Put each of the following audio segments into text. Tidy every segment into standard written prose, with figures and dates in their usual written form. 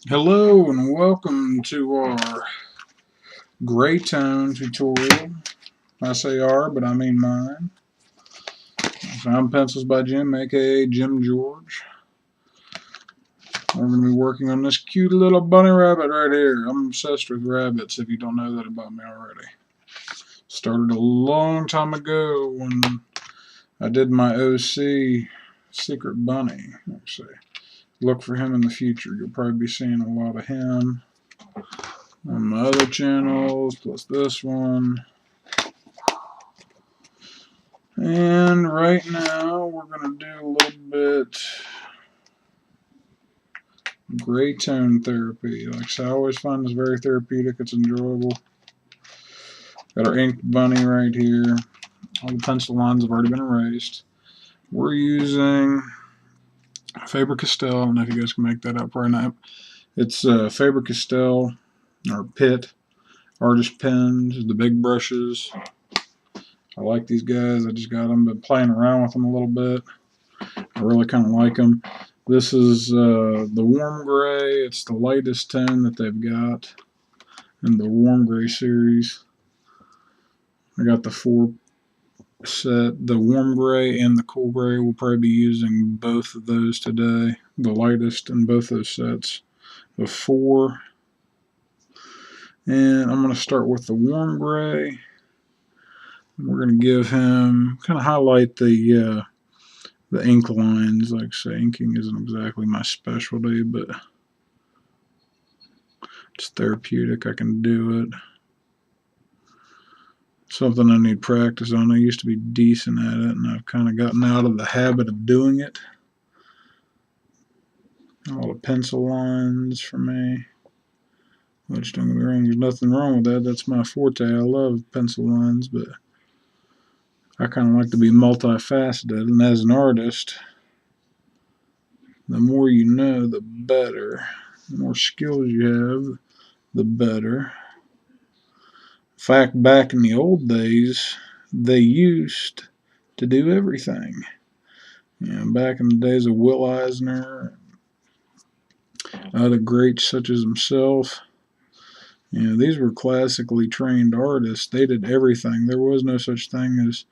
Hello and welcome to our gray tone tutorial. I say our, but I mean mine. I'm Pencils by Jim, aka Jim George. We're going to be working on this cute little bunny rabbit right here. I'm obsessed with rabbits, if you don't know that about me already. Started a long time ago when I did my OC Secret Bunny. Let's see. Look for him in the future. You'll probably be seeing a lot of him on my other channels, plus this one. And right now we're going to do a little bit gray tone therapy. Like I said, I always find this very therapeutic. It's enjoyable. Got our ink bunny right here. All the pencil lines have already been erased. We're using Faber-Castell. I don't know if you guys can make that out right now. It's Faber-Castell or Pitt artist pens, the big brushes. I like these guys. I just got them, been playing around with them a little bit. I really kind of like them. This is the warm gray. It's the lightest tone that they've got in the warm gray series. I got the four set, the warm gray and the cool gray. We'll probably be using both of those today. The lightest in both those sets of four. And I'm going to start with the warm gray. We're going to give him, kind of highlight the ink lines. Like I say, inking isn't exactly my specialty, but it's therapeutic. I can do it. Something I need practice on. I used to be decent at it, and I've kind of gotten out of the habit of doing it. All the pencil lines for me. Which, don't get me wrong, there's nothing wrong with that. That's my forte. I love pencil lines, but I kind of like to be multifaceted. And as an artist, the more you know, the better. The more skills you have, the better. In fact, back in the old days, they used to do everything. You know, back in the days of Will Eisner, other greats such as himself, you know, these were classically trained artists. They did everything. There was no such thing as,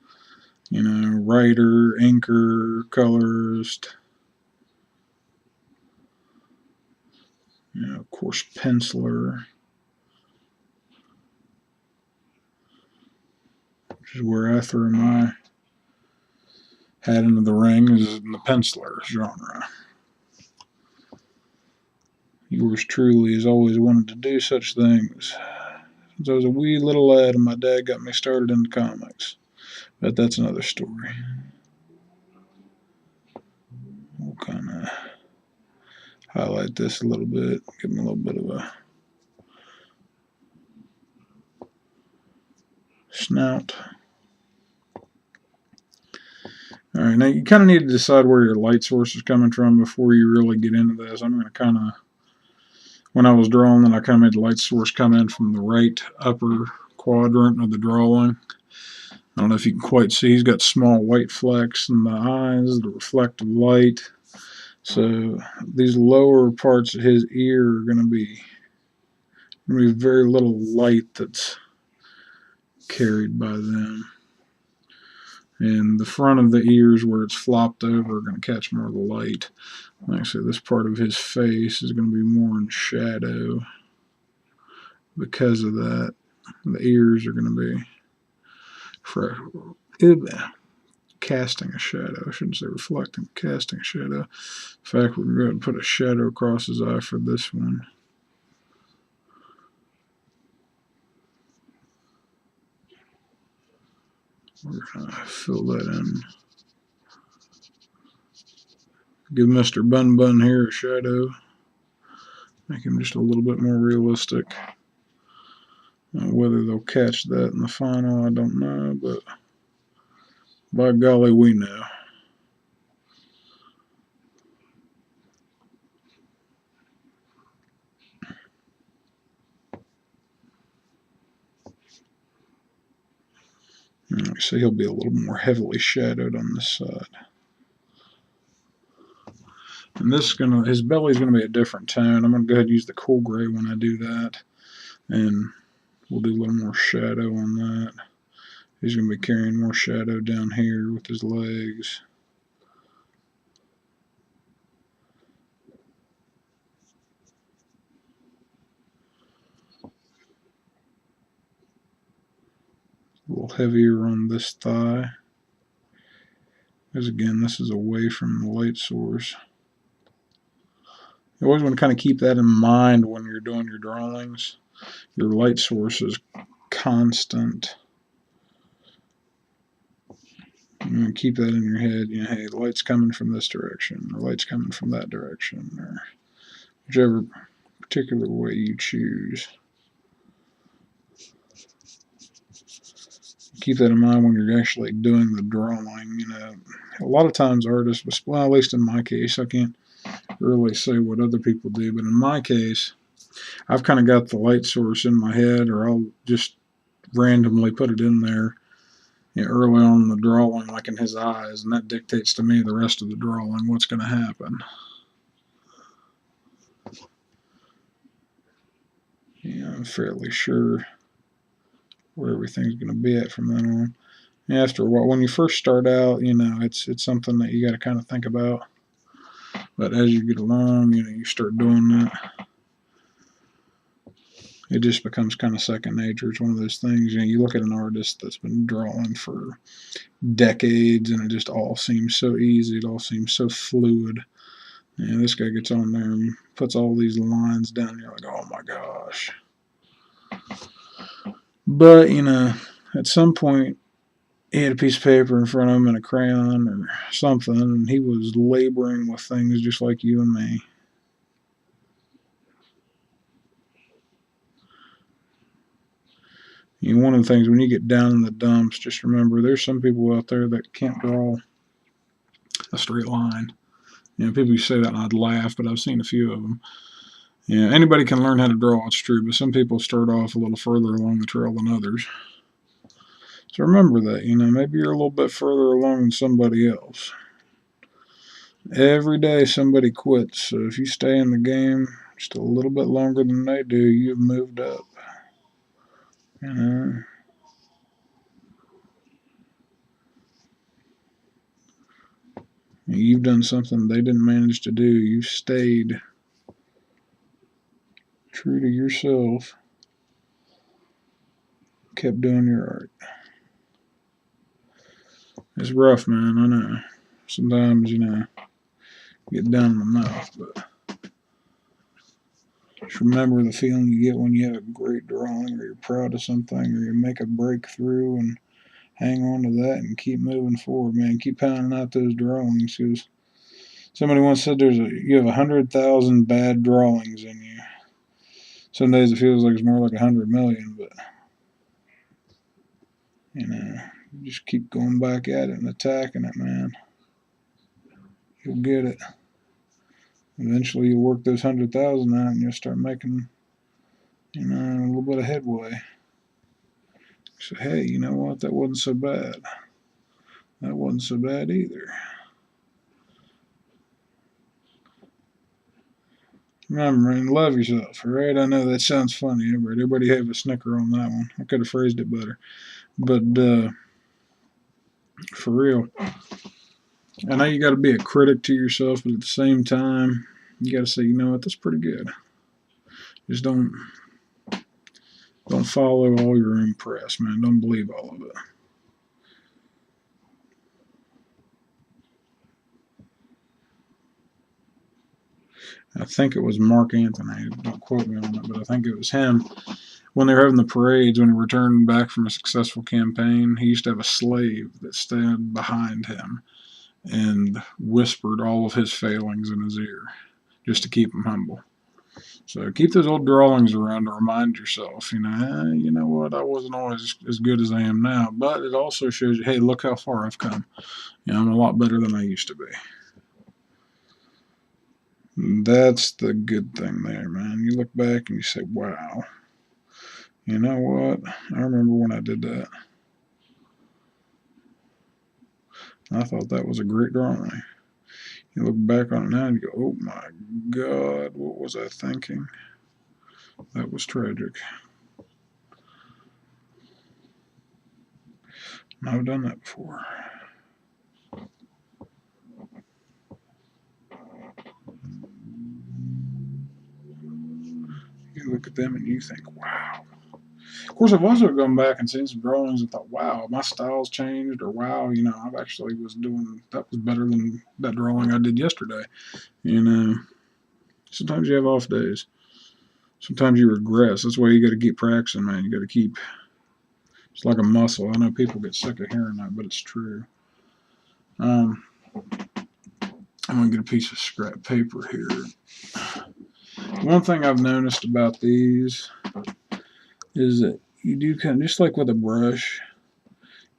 you know, writer, inker, colorist, you know, of course, penciler, which is where I threw my hat into the ring, is in the penciler genre. Yours truly has always wanted to do such things. Since I was a wee little lad and my dad got me started in the comics. But that's another story. We'll kind of highlight this a little bit, give him a little bit of a snout. Alright, now you kind of need to decide where your light source is coming from before you really get into this. I'm going to kind of, when I was drawing, then I kind of made the light source come in from the right upper quadrant of the drawing. I don't know if you can quite see, he's got small white flecks in the eyes, the reflective light. So these lower parts of his ear are going to be very little light that's carried by them. And the front of the ears where it's flopped over are going to catch more of the light. Like I said, this part of his face is going to be more in shadow because of that. The ears are going to be casting a shadow. I shouldn't say reflecting, casting a shadow. In fact, we're going to put a shadow across his eye for this one. We're going to fill that in. Give Mr. Bun Bun here a shadow. Make him just a little bit more realistic. Whether they'll catch that in the final, I don't know, but by golly, we know. So he'll be a little more heavily shadowed on this side. And his belly's gonna be a different tone. I'm gonna go ahead and use the cool gray when I do that, and we'll do a little more shadow on that. He's gonna be carrying more shadow down here with his legs. A little heavier on this thigh, because again, this is away from the light source. You always want to kind of keep that in mind when you're doing your drawings. Your light source is constant. You keep that in your head. You know, hey, the light's coming from this direction, or light's coming from that direction, or whichever particular way you choose. Keep that in mind when you're actually doing the drawing. You know, a lot of times artists, well, at least in my case, I can't really say what other people do, but in my case, I've kind of got the light source in my head, or I'll just randomly put it in there, you know, early on in the drawing, like in his eyes, and that dictates to me the rest of the drawing, what's going to happen. Yeah, I'm fairly sure where everything's going to be at from then on. After a while, when you first start out, you know, it's something that you got to kind of think about. But as you get along, you know, you start doing that, it just becomes kind of second nature. It's one of those things, you know, you look at an artist that's been drawing for decades and it just all seems so easy, it all seems so fluid. And this guy gets on there and puts all these lines down, and you're like, oh my gosh. But, you know, at some point, he had a piece of paper in front of him and a crayon or something, and he was laboring with things just like you and me. You know, one of the things when you get down in the dumps, just remember there's some people out there that can't draw a straight line. You know, people say that and I'd laugh, but I've seen a few of them. Yeah, anybody can learn how to draw, it's true, but some people start off a little further along the trail than others. So remember that, you know, maybe you're a little bit further along than somebody else. Every day somebody quits, so if you stay in the game just a little bit longer than they do, you've moved up. You know. You've done something they didn't manage to do. You've stayed true to yourself, kept doing your art. It's rough, man, I know. Sometimes, you know, get down in the mouth, but just remember the feeling you get when you have a great drawing or you're proud of something or you make a breakthrough, and hang on to that and keep moving forward, man. Keep pounding out those drawings, because somebody once said you have 100,000 bad drawings in you. Some days it feels like it's more like 100 million, but you know, you just keep going back at it and attacking it, man. You'll get it. Eventually, you'll work those 100,000 out, and you'll start making, you know, a little bit of headway. So hey, you know what? That wasn't so bad. That wasn't so bad either. Remember, man, love yourself, all right? I know that sounds funny, but everybody have a snicker on that one. I could have phrased it better. But for real, I know you got to be a critic to yourself, but at the same time, you got to say, you know what, that's pretty good. Just don't follow all your own press, man. Don't believe all of it. I think it was Mark Anthony. Don't quote me on it, but I think it was him. When they were having the parades, when he returned back from a successful campaign, he used to have a slave that stood behind him and whispered all of his failings in his ear just to keep him humble. So keep those old drawings around to remind yourself, you know what, I wasn't always as good as I am now, but it also shows you, hey, look how far I've come. You know, I'm a lot better than I used to be. That's the good thing there, man. You look back and you say, wow, you know what? I remember when I did that. I thought that was a great drawing. You look back on it now and you go, oh my God, what was I thinking? That was tragic. I've done that before. You look at them and you think, wow. Of course, I've also gone back and seen some drawings and thought, wow, my style's changed, or wow, I've actually was doing, that was better than that drawing I did yesterday. Sometimes you have off days. Sometimes you regress. That's why you got to keep practicing, man. You got to keep, it's like a muscle. I know people get sick of hearing that, but it's true. I'm going to get a piece of scrap paper here. One thing I've noticed about these is that you do kind of, just like with a brush,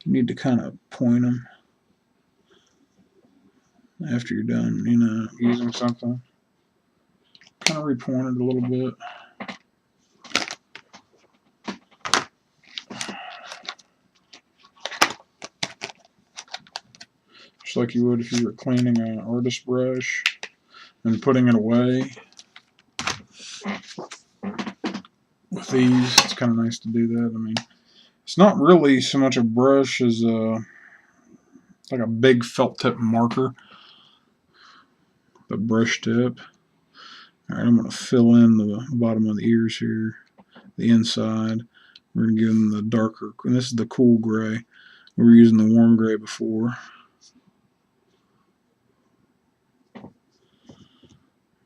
you need to kind of point them after you're done, using something. Kind of repoint it a little bit. Just like you would if you were cleaning an artist brush and putting it away. With these, it's kind of nice to do that. I mean, it's not really so much a brush as like a big felt tip marker. The brush tip. Alright, I'm going to fill in the bottom of the ears here, the inside. We're going to give them the darker, and this is the cool gray. We were using the warm gray before.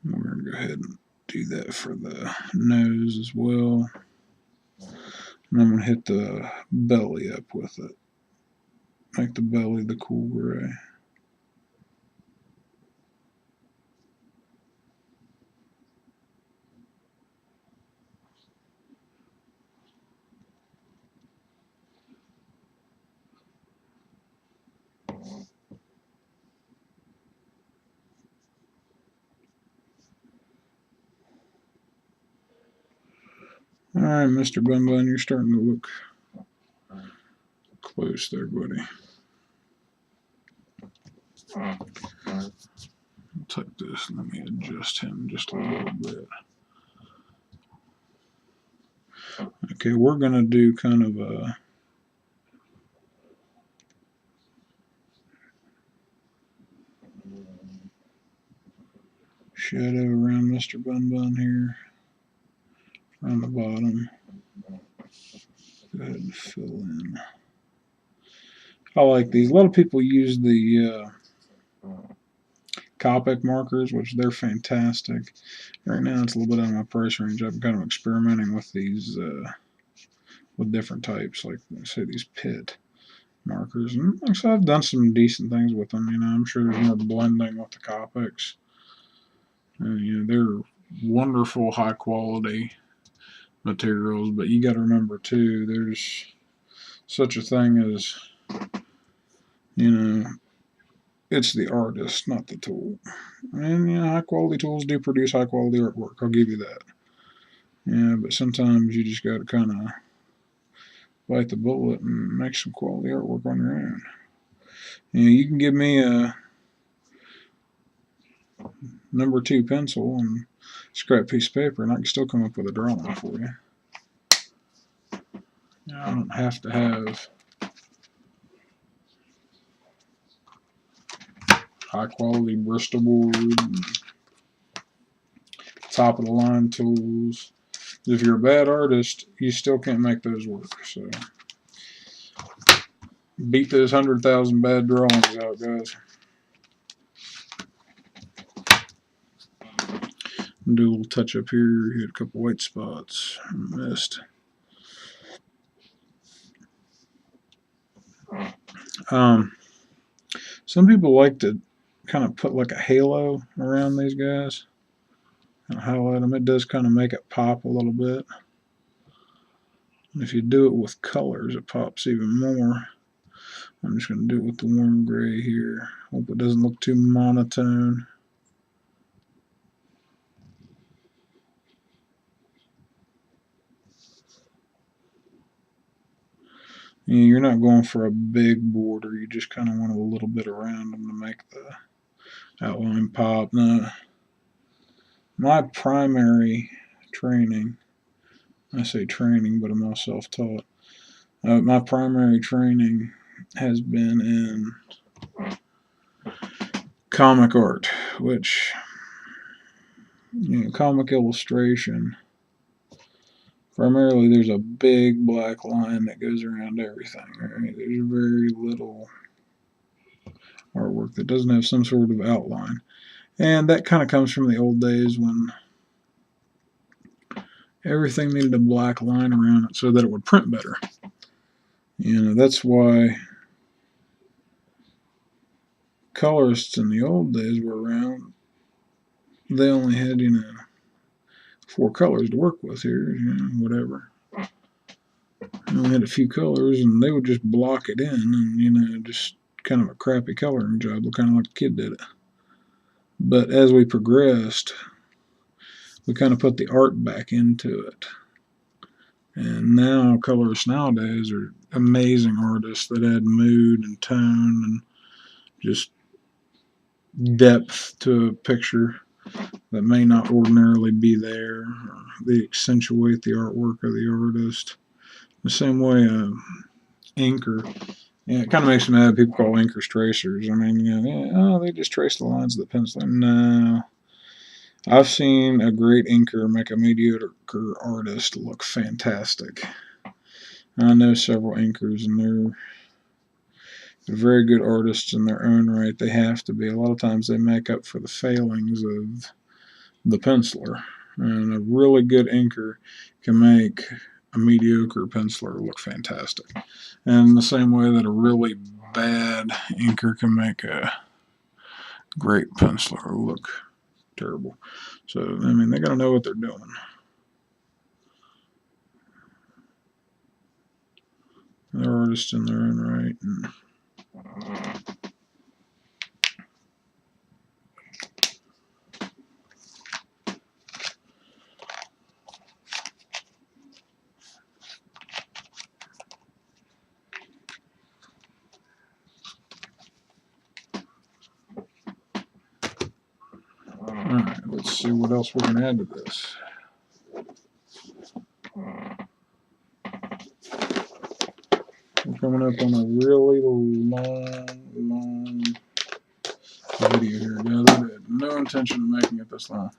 We're going to go ahead and do that for the nose as well. And I'm going to hit the belly up with it. Make the belly the cool gray. Alright, Mr. Bun Bun, you're starting to look close there, buddy. I'll take this and let me adjust him just a little bit. Okay, we're going to do kind of a shadow around Mr. Bun Bun here, around the bottom. Go ahead and fill in. I like these. A lot of people use the Copic markers, which they're fantastic. Right now it's a little bit out of my price range. I'm kind of experimenting with these, with different types, like say these Pitt markers. And like I said, I've done some decent things with them. I'm sure there's more blending with the Copics. And, they're wonderful, high quality materials, but you got to remember too, there's such a thing as, it's the artist, not the tool. And high quality tools do produce high quality artwork. I'll give you that. Yeah, but sometimes you just got to kind of bite the bullet and make some quality artwork on your own. You can give me a number 2 pencil and scrap piece of paper, and I can still come up with a drawing for you. I don't have to have high quality Bristol board, top of the line tools. If you're a bad artist, you still can't make those work. So beat those 100,000 bad drawings out, guys. Do a little touch up here. Hit a couple white spots. Missed. Some people like to kind of put like a halo around these guys and highlight them. It does kind of make it pop a little bit. And if you do it with colors, it pops even more. I'm just going to do it with the warm gray here. Hope it doesn't look too monotone. You're not going for a big border. You just kind of want a little bit around them to make the outline pop. No, my primary training, I say training, but I'm all self-taught. My primary training has been in comic art, which, comic illustration. Primarily, there's a big black line that goes around everything. Right? There's very little artwork that doesn't have some sort of outline. And that kind of comes from the old days when everything needed a black line around it so that it would print better. That's why colorists in the old days were around. They only had, 4 colors to work with here, whatever. They only had a few colors, and they would just block it in, and, just kind of a crappy coloring job, kind of like a kid did it. But as we progressed, we kind of put the art back into it. And now colorists nowadays are amazing artists that add mood and tone and just depth to a picture that may not ordinarily be there. Or they accentuate the artwork of the artist. The same way inker. Yeah, it kind of makes me mad people call inkers tracers. I mean, they just trace the lines of the pencil. No. I've seen a great inker make a mediocre artist look fantastic. I know several inkers, and they're very good artists in their own right. They have to be. A lot of times they make up for the failings of the penciler. And a really good inker can make a mediocre penciler look fantastic. And the same way that a really bad inker can make a great penciler look terrible. So, they got to know what they're doing. They're artists in their own right. Alright, let's see what else we can add to this. We're coming up on a really long video here, guys. I had no intention of making it this long.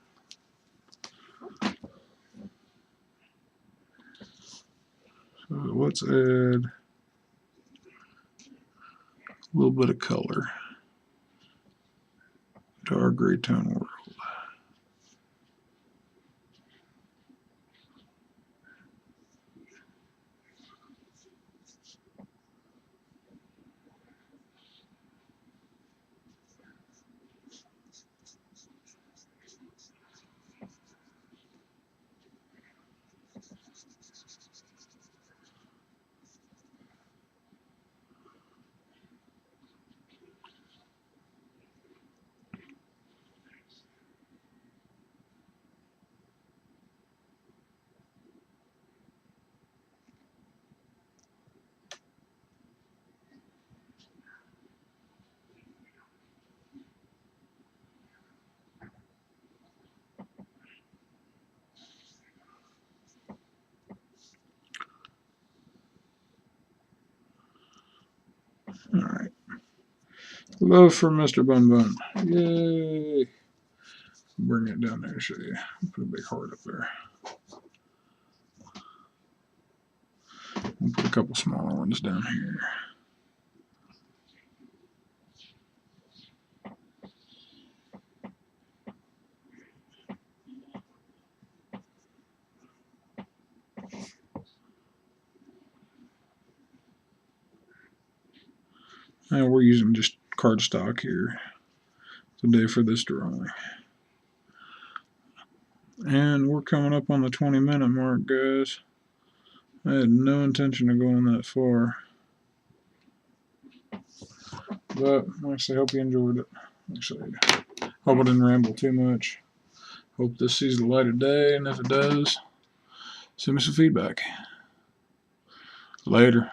So let's add a little bit of color to our gray tone world. Alright. Love for Mr. Bun Bun. Yay! Bring it down there, show you. Put a big heart up there. We'll put a couple smaller ones down here. And we're using just cardstock here today for this drawing. And we're coming up on the 20-minute mark, guys. I had no intention of going that far. But actually, I hope you enjoyed it. Actually, hope I didn't ramble too much. Hope this sees the light of day, and if it does, send me some feedback. Later.